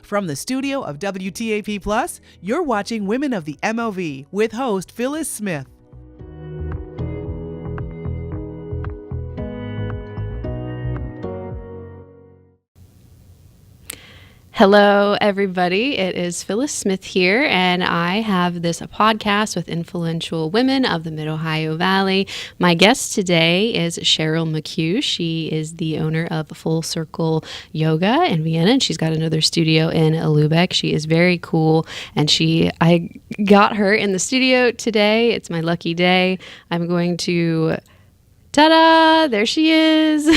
From the studio of WTAP Plus, you're watching Women of the MOV with host Phyllis Smith. Hello, everybody. It is Phyllis Smith here, and I have this podcast with influential women of the Mid-Ohio Valley. My guest today is Cheryl McHugh. She is the owner of Full Circle Yoga in Vienna, and she's got another studio in Lübeck. She is very cool, and I got her in the studio today. It's my lucky day. I'm going to, ta-da, there she is.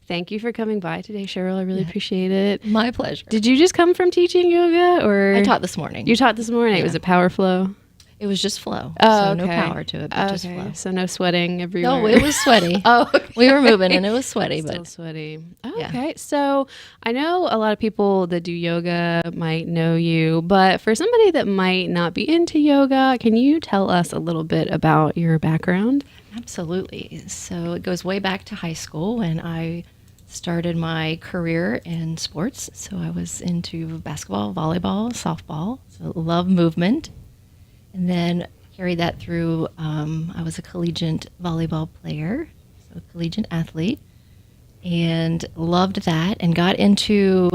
Thank you for coming by today, Cheryl. I really appreciate it. My pleasure. Did you just come from teaching yoga, or? I taught this morning. You taught this morning. Yeah. Was it power flow? It was just flow. Oh, so okay. No power to it, but just flow. So no sweating everywhere. No, it was sweaty. Oh, okay. We were moving and it was sweaty, Still but sweaty. Oh, yeah. Okay. So I know a lot of people that do yoga might know you, but for somebody that might not be into yoga, can you tell us a little bit about your background? absolutely. So it goes way back to high school when I started my career in sports. So I was into basketball, volleyball, softball. So love movement. And then carried that through. I was a collegiate volleyball player, so a collegiate athlete, and loved that and got into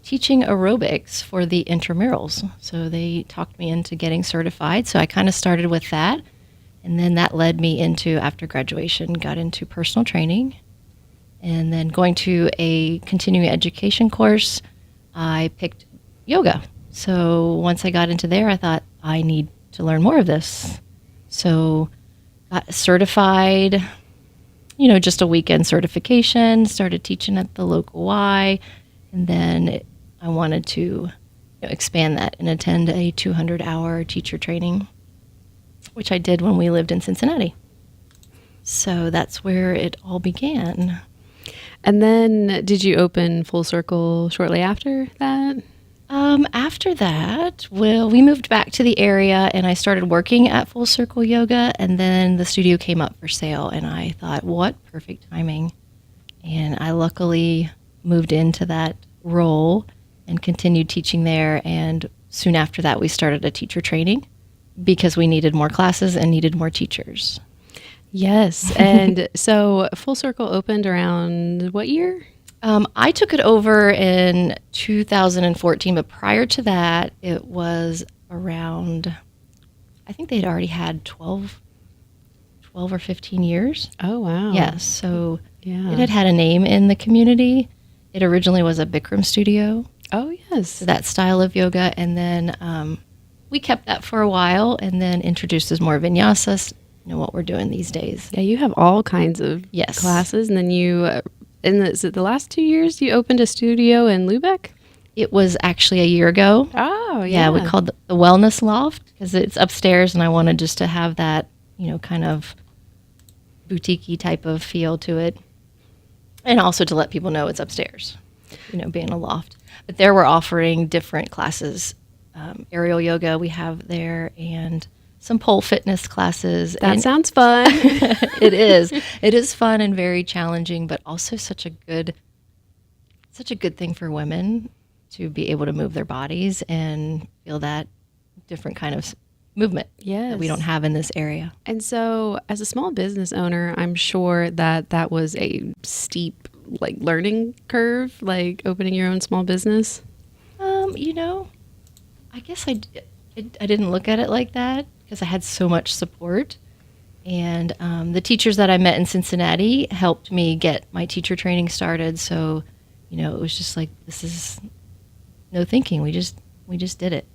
teaching aerobics for the intramurals. So they talked me into getting certified. So I kind of started with that. And then that led me into, after graduation, got into personal training. And then going to a continuing education course, I picked yoga. So once I got into there, I thought, I need to learn more of this. So got certified, just a weekend certification, started teaching at the local Y, and then I wanted to expand that and attend a 200-hour teacher training, which I did when we lived in Cincinnati. So that's where it all began. And then did you open Full Circle shortly after that? After that, we moved back to the area and I started working at Full Circle Yoga, and then the studio came up for sale and I thought, what perfect timing. And I luckily moved into that role and continued teaching there. And soon after that, we started a teacher training because we needed more classes and needed more teachers. Yes. And so Full Circle opened around what year? I took it over in 2014, but prior to that, it was around, I think they'd already had 12 or 15 years. Oh, wow. Yes, so Yeah. it had a name in the community. It originally was a Bikram studio, Oh, yes. so that style of yoga, and then we kept that for a while and then introduced as more vinyasas, what we're doing these days. Yeah, you have all kinds of Yes. classes, and then you, is it the last 2 years you opened a studio in Lübeck? It was actually a year ago. Oh, Yeah, we called it the Wellness Loft because it's upstairs, and I wanted just to have that, kind of boutique-y type of feel to it. And also to let people know it's upstairs, being a loft. But there we're offering different classes. Aerial yoga we have there, and some pole fitness classes. That And sounds fun. it is. It is fun and very challenging, but also such a good thing for women to be able to move their bodies and feel that different kind of movement that we don't have in this area. And so as a small business owner, I'm sure that was a steep learning curve, opening your own small business. I guess I didn't look at it like that because I had so much support. And the teachers that I met in Cincinnati helped me get my teacher training started. So, it was just like, this is no thinking. We just did it.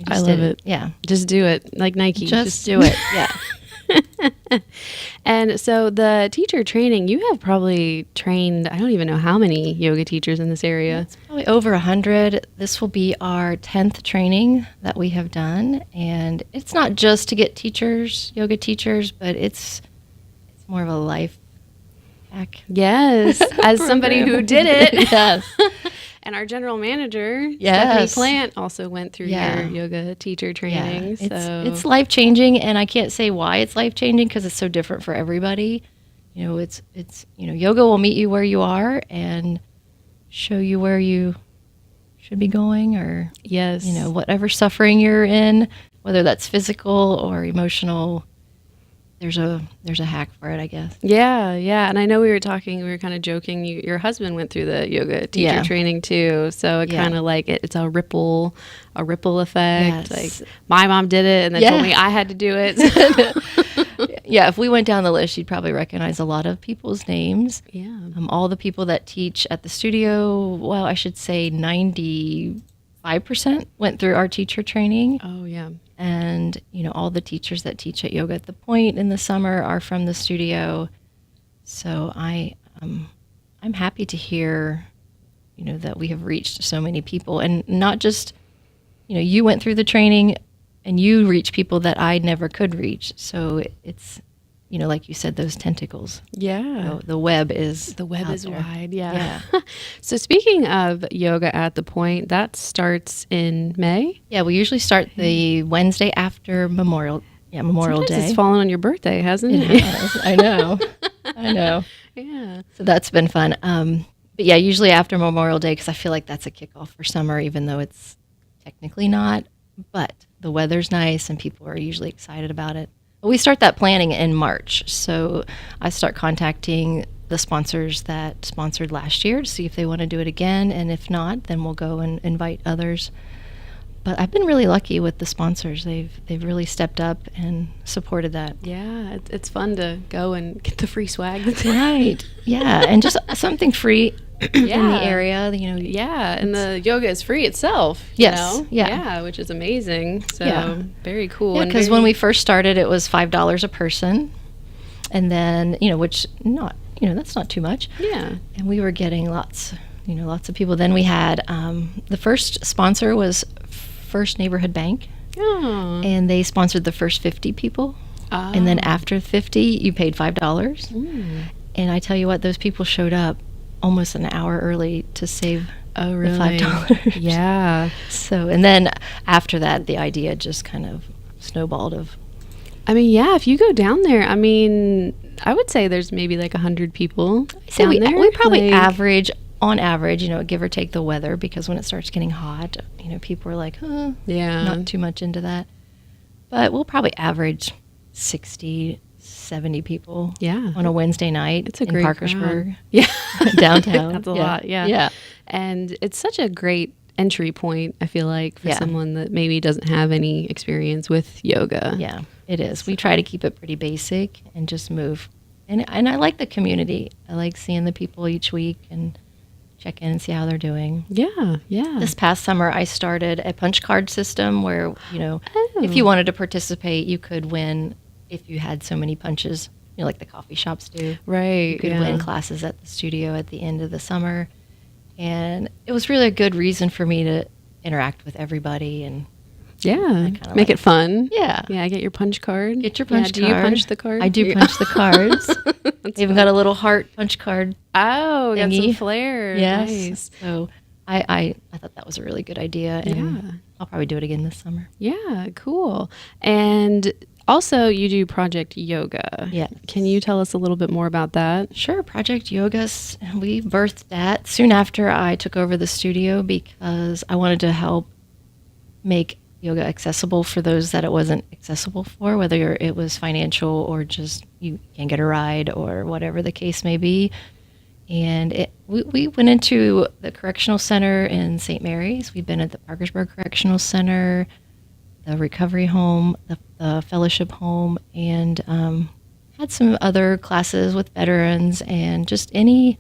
I love it. Yeah. Just do it, like Nike. Just do it. Yeah. And so the teacher training, you have probably trained, I don't even know how many yoga teachers in this area. It's probably over 100. This will be our 10th training that we have done. And it's not just to get yoga teachers, but it's more of a life hack. Yes, as somebody who did it. Yes. And our general manager, Yes. Stephanie Plant, also went through Yeah. your yoga teacher training. Yeah. It's life-changing, and I can't say why it's life-changing because it's so different for everybody. It's yoga will meet you where you are, and show you where you should be going, or Yes. whatever suffering you're in, whether that's physical or emotional. There's a hack for it, I guess. Yeah, yeah. And I know we were kind of joking. Your husband went through the yoga teacher training too. So it kind of like it's a ripple effect. Yes. Like my mom did it and then told me I had to do it. Yeah, if we went down the list, you'd probably recognize a lot of people's names. Yeah. All the people that teach at the studio, well, I should say 95% went through our teacher training. Oh, yeah. And, all the teachers that teach at Yoga at the Point in the summer are from the studio. So I'm happy to hear, that we have reached so many people, and not just, you went through the training and you reach people that I never could reach. So it's, like you said, those tentacles. Yeah. The web is wide. Yeah. So speaking of yoga at the Point, that starts in May. Yeah, we usually start the Wednesday after Memorial Sometimes Day. It's fallen on your birthday, hasn't it? It has. I know. Yeah. So that's been fun. But yeah, usually after Memorial Day, because I feel like that's a kickoff for summer, even though it's technically not. But the weather's nice and people are usually excited about it. We start that planning in March. So I start contacting the sponsors that sponsored last year to see if they want to do it again. And if not, then we'll go and invite others. But I've been really lucky with the sponsors. They've really stepped up and supported that. Yeah, it's fun to go and get the free swag. Right. Yeah, and just something free in the area, Yeah, and the yoga is free itself. Yes. Yeah, which is amazing. So very cool. Yeah, because when we first started, it was $5 a person, and then which that's not too much. Yeah, and we were getting lots of people. Then we had the first sponsor was First Neighborhood Bank, and they sponsored the first 50 people, and then after 50, you paid $5. And I tell you what, those people showed up almost an hour early to save the $5. Yeah. So, and then after that, the idea just kind of snowballed if you go down there, I would say there's maybe like 100 people down there. We probably on average, give or take the weather, because when it starts getting hot, people are like, not too much into that. But we'll probably average 60, 70 people on a Wednesday night. It's a in great Parkersburg. crowd. Yeah. Downtown. That's a lot, yeah. And it's such a great entry point, I feel like, for someone that maybe doesn't have any experience with yoga. Yeah, it is. We try to keep it pretty basic and just move. And I like the community. I like seeing the people each week and check in and see how they're doing. Yeah. This past summer, I started a punch card system where, if you wanted to participate, you could win if you had so many punches, like the coffee shops do. Right. You could win classes at the studio at the end of the summer. And it was really a good reason for me to interact with everybody and make it fun. Yeah. Yeah, get your punch card. Get your punch card. Do you punch the card? I do punch the cards. They even got a little heart punch card. Oh, got thingy. some flair. Yes. Nice. So I thought that was a really good idea, and I'll probably do it again this summer. Yeah, cool. And also, you do Project Yoga. Yeah. Can you tell us a little bit more about that? Sure. Project Yoga, we birthed that soon after I took over the studio because I wanted to help make yoga accessible for those that it wasn't accessible for, whether it was financial or just you can't get a ride or whatever the case may be. And we went into the correctional center in St. Mary's. We've been at the Parkersburg Correctional Center, the recovery home, the fellowship home, and had some other classes with veterans and just any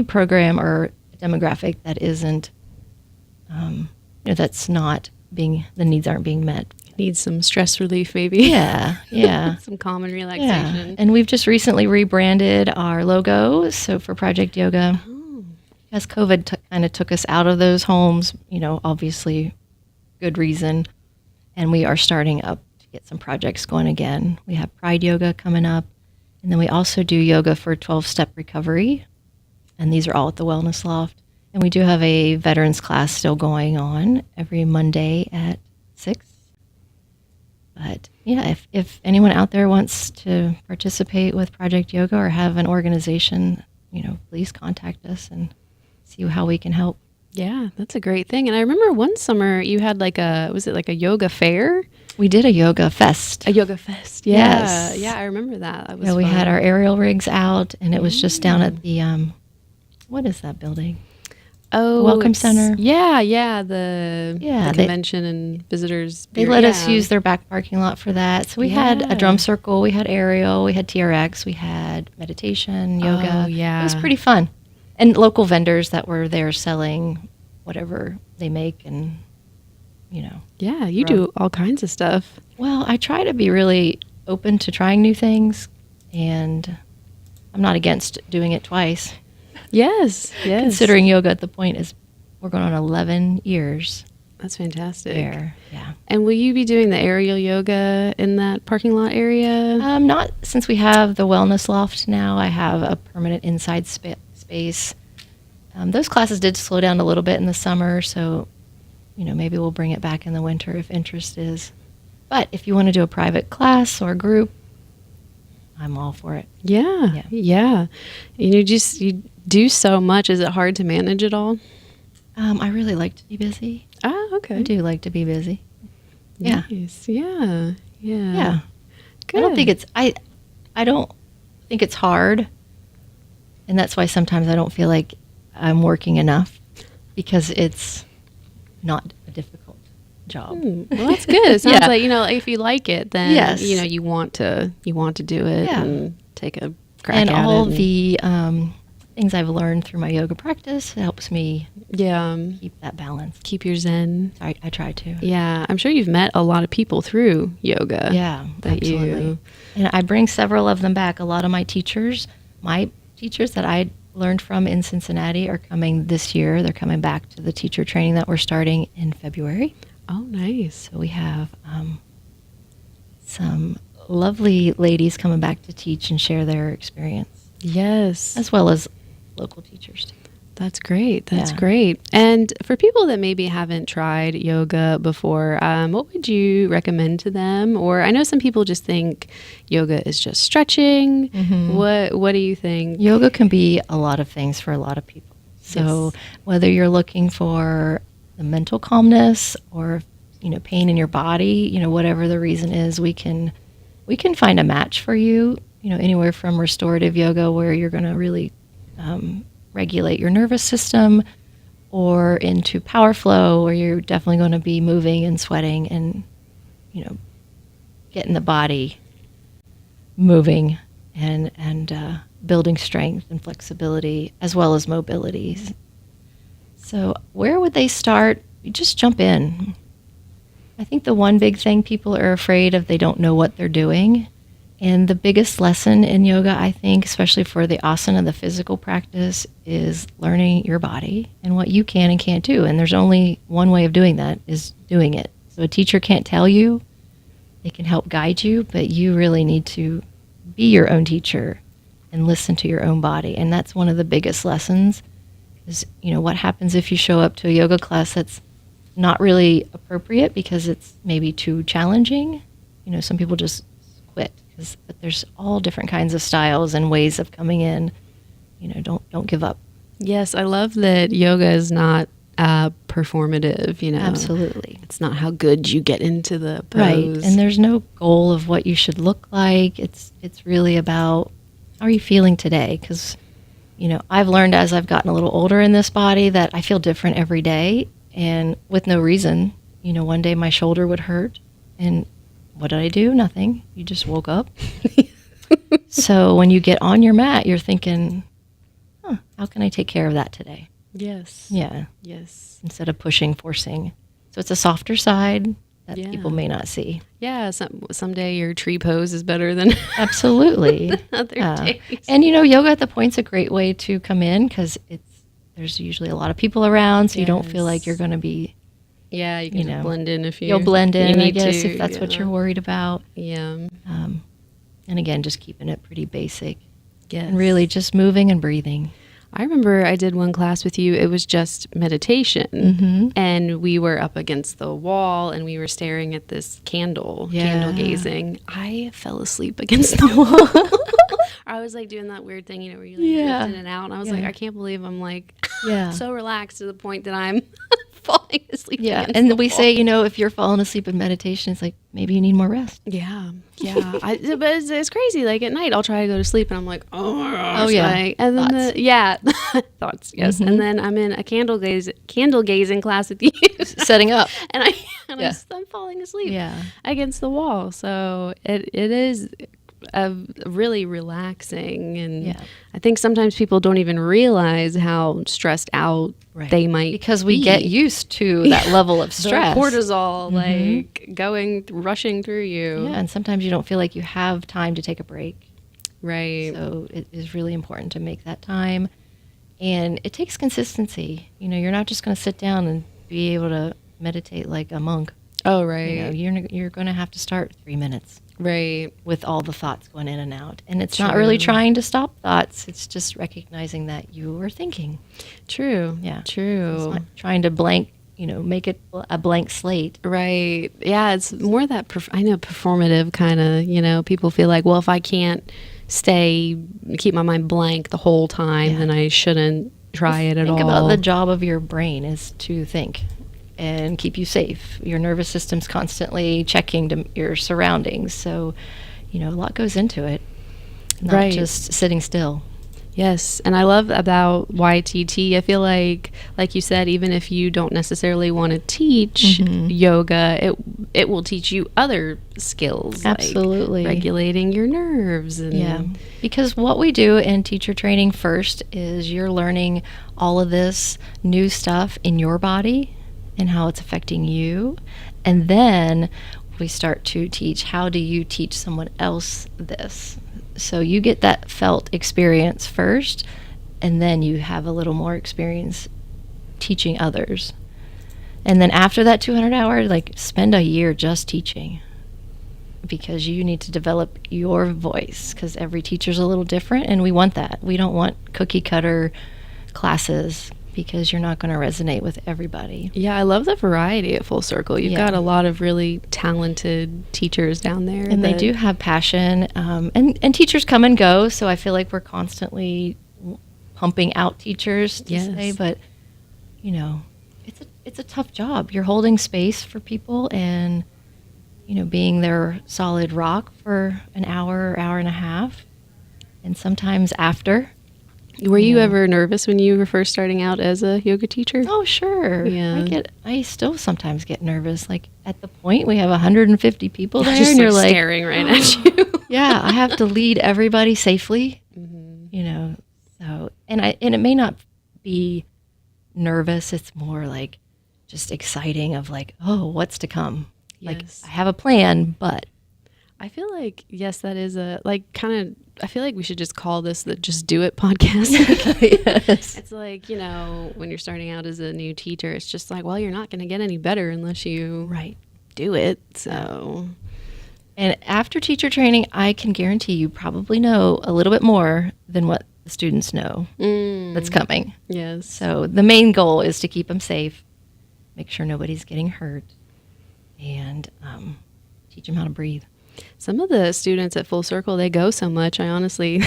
program or demographic that isn't, that's not being, the needs aren't being met. Need some stress relief, maybe. Yeah. Some calm and relaxation. Yeah. And we've just recently rebranded our logo. So for Project Yoga, because COVID kind of took us out of those homes, obviously good reason. And we are starting up to get some projects going again. We have Pride Yoga coming up. And then we also do yoga for 12-step recovery. And these are all at the Wellness Loft. And we do have a veterans class still going on every Monday at 6. But yeah, if anyone out there wants to participate with Project Yoga or have an organization, please contact us and see how we can help. Yeah, that's a great thing. And I remember one summer you had was it like a yoga fair? We did a yoga fest. A yoga fest. Yeah. Yes. Yeah, I remember that. That was Yeah, we fun. had our aerial rigs out, and it was just down at the, what is that building? Welcome it's- Center. Yeah. The convention and visitors. They let us use their back parking lot for that. So we had Yeah. a drum circle, we had aerial, we had TRX, we had meditation, yoga. Oh, yeah. It was pretty fun. And local vendors that were there selling whatever they make and, Yeah, you do all kinds of stuff. Well, I try to be really open to trying new things, and I'm not against doing it twice. Yes. Considering yoga at the point is we're going on 11 years That's fantastic. there. Yeah. And will you be doing the aerial yoga in that parking lot area? Not since we have the wellness loft now. I have a permanent inside space. Those classes did slow down a little bit in the summer, so maybe we'll bring it back in the winter if interest is. But if you want to do a private class or group, I'm all for it. Yeah. You do so much. Is it hard to manage it all? I really like to be busy. Ah, okay. I do like to be busy. Yeah. Nice. Yeah. Yeah. Good. I don't think it's hard, and that's why sometimes I don't feel like I'm working enough, because it's not a difficult job. Well, that's good. It sounds Yeah. like, if you like it, then Yes. you want to do it Yeah. and take a crack And at all it. the things I've learned through my yoga practice helps me keep that balance. keep your zen. I try to. Yeah, I'm sure you've met a lot of people through yoga. Yeah, that absolutely. And I bring several of them back. A lot of my teachers that I learned from in Cincinnati are coming this year. They're coming back to the teacher training that we're starting in February. Oh, nice. So we have some lovely ladies coming back to teach and share their experience, Yes. as well as local teachers too. That's great. That's Yeah. great. And for people that maybe haven't tried yoga before, what would you recommend to them? Or I know some people just think yoga is just stretching. Mm-hmm. What do you think? Yoga can be a lot of things for a lot of people. So whether you're looking for the mental calmness or pain in your body, whatever the reason is, we can find a match for you. Anywhere from restorative yoga, where you're going to really regulate your nervous system, or into power flow, where you're definitely going to be moving and sweating and getting the body moving and building strength and flexibility, as well as mobility. So where would they start? You just jump in. I think the one big thing people are afraid of, they don't know what they're doing. And the biggest lesson in yoga, I think, especially for the asana, the physical practice, is learning your body and what you can and can't do. And there's only one way of doing that, is doing it. So a teacher can't tell you. They can help guide you, but you really need to be your own teacher and listen to your own body. And that's one of the biggest lessons is, what happens if you show up to a yoga class that's not really appropriate because it's maybe too challenging. Some people just quit. But there's all different kinds of styles and ways of coming in. Don't give up. Yes, I love that yoga is not performative, Absolutely. It's not how good you get into the pose. Right. And there's no goal of what you should look like. It's really about, how are you feeling today? Because, I've learned as I've gotten a little older in this body that I feel different every day, and with no reason. One day my shoulder would hurt, and what did I do? Nothing. You just woke up. So when you get on your mat, you're thinking, how can I take care of that today? Yes. Yeah. Yes. Instead of forcing. So it's a softer side that Yeah. people may not see. Yeah. Someday your tree pose is better than Absolutely. other days. And yoga at the point's a great way to come in, because there's usually a lot of people around, so you don't feel like you're going to be. Yeah, you can just blend in if You'll blend in, I guess, to, if that's what you're worried about. Yeah. And again, just keeping it pretty basic. Yes. And really just moving and breathing. I remember I did one class with you. It was just meditation. Mm-hmm. And we were up against the wall and we were staring at this candle Yeah. gazing. I fell asleep against the wall. I was like doing that weird thing, where you like Yeah. drift in and out. And I was like, Yeah. I can't believe I'm like Yeah. so relaxed to the point that I'm falling asleep. Yeah. against And the we wall. say, if you're falling asleep in meditation, it's like, maybe you need more rest. Yeah. But it's crazy. Like at night, I'll try to go to sleep, and I'm like, oh my gosh. Oh, yeah. Like, and then Thoughts. thoughts. Yes. Mhm. And then I'm in a candle gazing class with you, Setting up. and Yeah. I'm falling asleep Yeah. against the wall. So it is really relaxing, and Yeah. I think sometimes people don't even realize how stressed out Right. they might Because we be. get used to that level of The stress. cortisol, Mhm. rushing through you. Yeah, and sometimes you don't feel like you have time to take a break. Right. So it is really important to make that time. And it takes consistency. You're not just going to sit down and be able to meditate like a monk. Oh, right. You're going to have to start 3 minutes Right. with all the thoughts going in and out. And it's not really True. trying to stop thoughts. It's just recognizing that you are thinking. True. Yeah. True. It's not trying to make it a blank slate. Right. Yeah. It's more that, performative kind of, people feel like, well, if I can't keep my mind blank the whole time, Yeah. then I shouldn't try it at all. Think about the job of your brain is to think and keep you safe. Your nervous system's constantly checking to your surroundings. So, a lot goes into it, not Right. just sitting still. Yes, and I love about YTT. I feel like you said, even if you don't necessarily want to teach yoga, it will teach you other skills, Absolutely. like regulating your nerves. And Yeah, because what we do in teacher training first is you're learning all of this new stuff in your body and how it's affecting you. And then we start to teach, how do you teach someone else this? So you get that felt experience first, and then you have a little more experience teaching others. And then after that 200 hours, spend a year just teaching, because you need to develop your voice, because every teacher's a little different, and we want that. We don't want cookie cutter classes, because you're not going to resonate with everybody. Yeah, I love the variety at Full Circle. You've Yeah. got a lot of really talented teachers down there. And they do have passion, and teachers come and go, so I feel like we're constantly pumping out teachers to Yes. say, but it's a tough job. You're holding space for people, and being their solid rock for an hour and a half, and sometimes after. Were you ever nervous when you were first starting out as a yoga teacher? Oh, sure. Yeah. I still sometimes get nervous. Like at the point we have 150 people there, Just and you're like staring right at you. yeah, I have to lead everybody safely. Mm-hmm. So and it may not be nervous. It's more like just exciting of like, oh, what's to come. Like Yes. I have a plan, but I feel like, yes, that is I feel like we should just call this the Just Do It podcast. yes. It's like, when you're starting out as a new teacher, it's just like, well, you're not going to get any better unless you Right. do it. So, And after teacher training, I can guarantee you probably know a little bit more than what the students know that's coming. yes. So the main goal is to keep them safe, make sure nobody's getting hurt, and teach them how to breathe. Some of the students at Full Circle, they go so much. I honestly,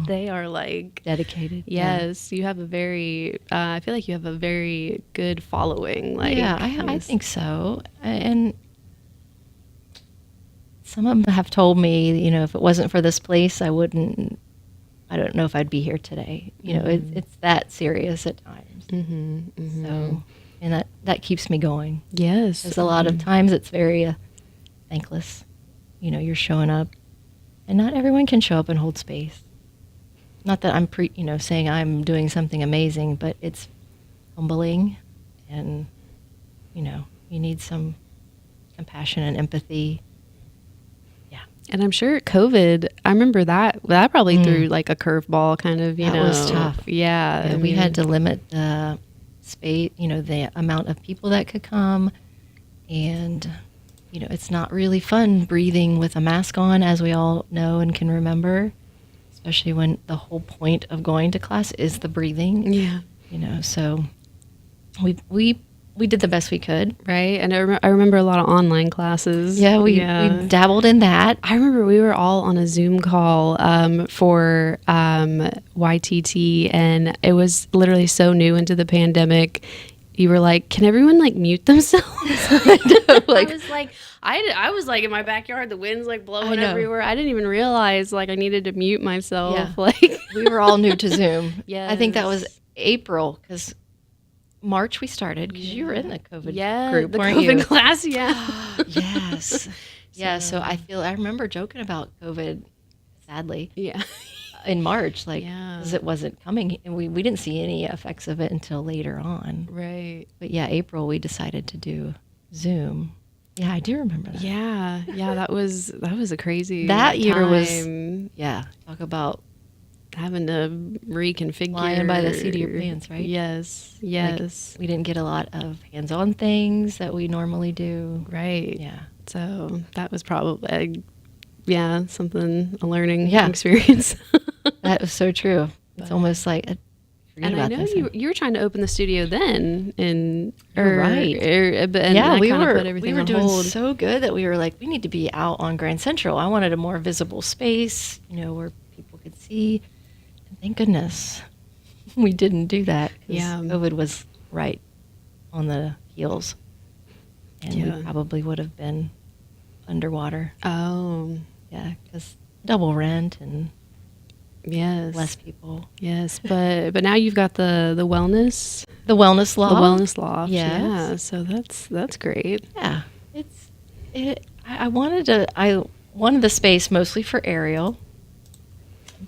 they are like, Dedicated. yes, you have a very, I feel like you have a very good following. Like, Yeah, I think so. And some of them have told me, if it wasn't for this place, I don't know if I'd be here today. It's that serious at times. So, and that keeps me going. Yes. Because a lot of times it's very thankless. You're showing up, and not everyone can show up and hold space. Not that I'm saying I'm doing something amazing, but it's humbling, and you need some compassion and empathy. Yeah, And I'm sure COVID, I remember that probably threw like a curveball kind of, That was tough. Yeah. I we mean, had to limit the space, the amount of people that could come, and it's not really fun breathing with a mask on, as we all know and can remember, especially when the whole point of going to class is the breathing. Yeah. So we we did the best we could. Right. And I remember a lot of online classes. Yeah, we dabbled in that. I remember we were all on a Zoom call for YTT, and it was literally so new into the pandemic. You were like, can everyone like mute themselves? I was like in my backyard, the wind's like blowing everywhere. I didn't even realize like I needed to mute myself. Yeah. Like We were all new to Zoom. Yes. I think that was April, because March we started, because you were in the COVID group, the weren't COVID you? class, yeah. Yes. Yeah, so I remember joking about COVID, sadly, Yeah. in March, like, Yeah. because it wasn't coming, and we didn't see any effects of it until later on. Right. But yeah, April, we decided to do Zoom. Yeah, I do remember that. Yeah. Yeah. That was a crazy That year was, time. yeah, talk about Having to reconfigure. flying by the seat of your pants, right? Yes. Like, Yes. we didn't get a lot of hands-on things that we normally do. Right. Yeah. So that was probably, something, a learning Yeah. experience. That was so true. It's almost like, forget And I about know this. you were trying to open the studio then, You're right. I we kinda were put everything we were on doing hold. so good that we were like, we need to be out on Grand Central. I wanted a more visible space, where people could see. And thank goodness we didn't do that. 'Cause Yeah. COVID was right on the heels, and Yeah. we probably would have been underwater. Oh, Yeah, because double rent and yes, less people. yes, but now you've got the wellness, The wellness law. the wellness loft. Yes. Yeah, so that's great. Yeah, I wanted the space mostly for Ariel,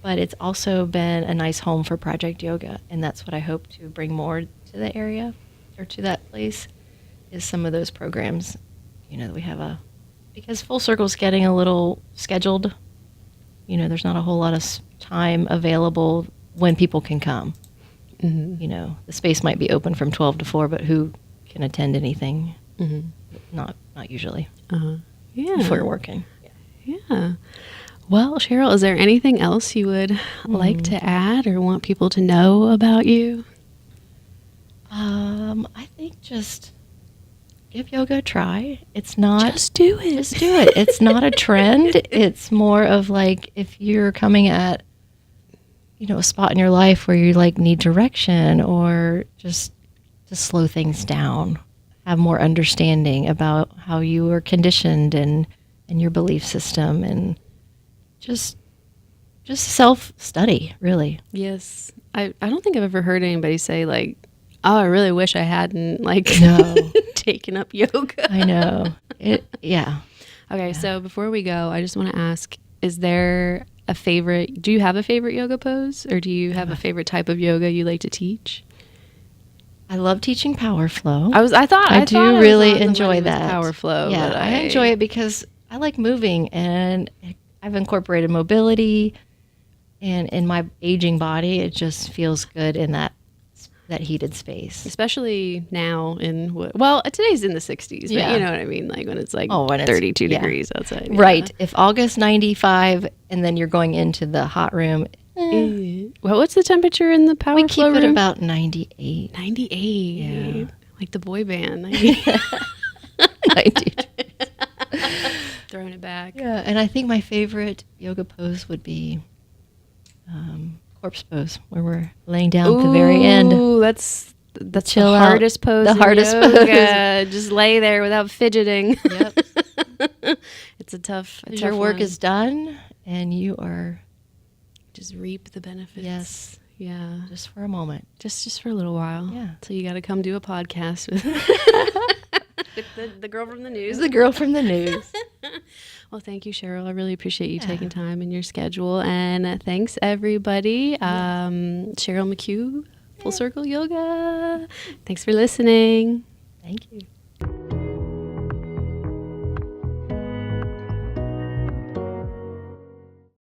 but it's also been a nice home for Project Yoga, and that's what I hope to bring more to the area or to that place, is some of those programs. That we have because Full Circle's getting a little scheduled. There's not a whole lot of time available when people can come. Mm-hmm. The space might be open from 12 to 4, but who can attend anything? Mm-hmm. Not usually. Yeah, If we're working. yeah. Well, Cheryl, is there anything else you would like to add or want people to know about you? I think just give yoga a try. It's not. Just do it. Just do it. It's not a trend. It's more of like, if you're coming at, a spot in your life where you like need direction, or just to slow things down, have more understanding about how you were conditioned and your belief system, and just self-study, really. Yes. I don't think I've ever heard anybody say like, oh, I really wish I hadn't No. taken up yoga. I know. Yeah. Okay, so before we go, I just want to ask, do you have a favorite yoga pose, or do you have a favorite type of yoga you like to teach? I love teaching power flow. I thought I I do really enjoy that. Power flow. Yeah, but I enjoy it because I like moving, and I've incorporated mobility, and in my aging body, it just feels good in that heated space. especially now today's in the 60s, but Yeah. you know what I mean, like when it's like when it's 32 degrees outside. Yeah. Right. If August 95, and then you're going into the hot room, Well, what's the temperature in the power we flow keep it room? about 98. 98. Yeah. Like the boy band. 90. Throwing it back. Yeah, and I think my favorite yoga pose would be corpse pose, where we're laying down at the very end. Ooh, that's Chill the out. hardest pose. The in hardest yoga. Just lay there without fidgeting. Yep. It's a tough. Your work one. is done, and you are just reap the benefits. Yes. Yeah. Just for a moment. Just for a little while. Yeah. So you got to come do a podcast with, with the girl from the news. The girl from the news. Well, thank you, Cheryl. I really appreciate you taking time in your schedule. And thanks, everybody. Cheryl McHugh, Full Circle Yoga. Thanks for listening. Thank you.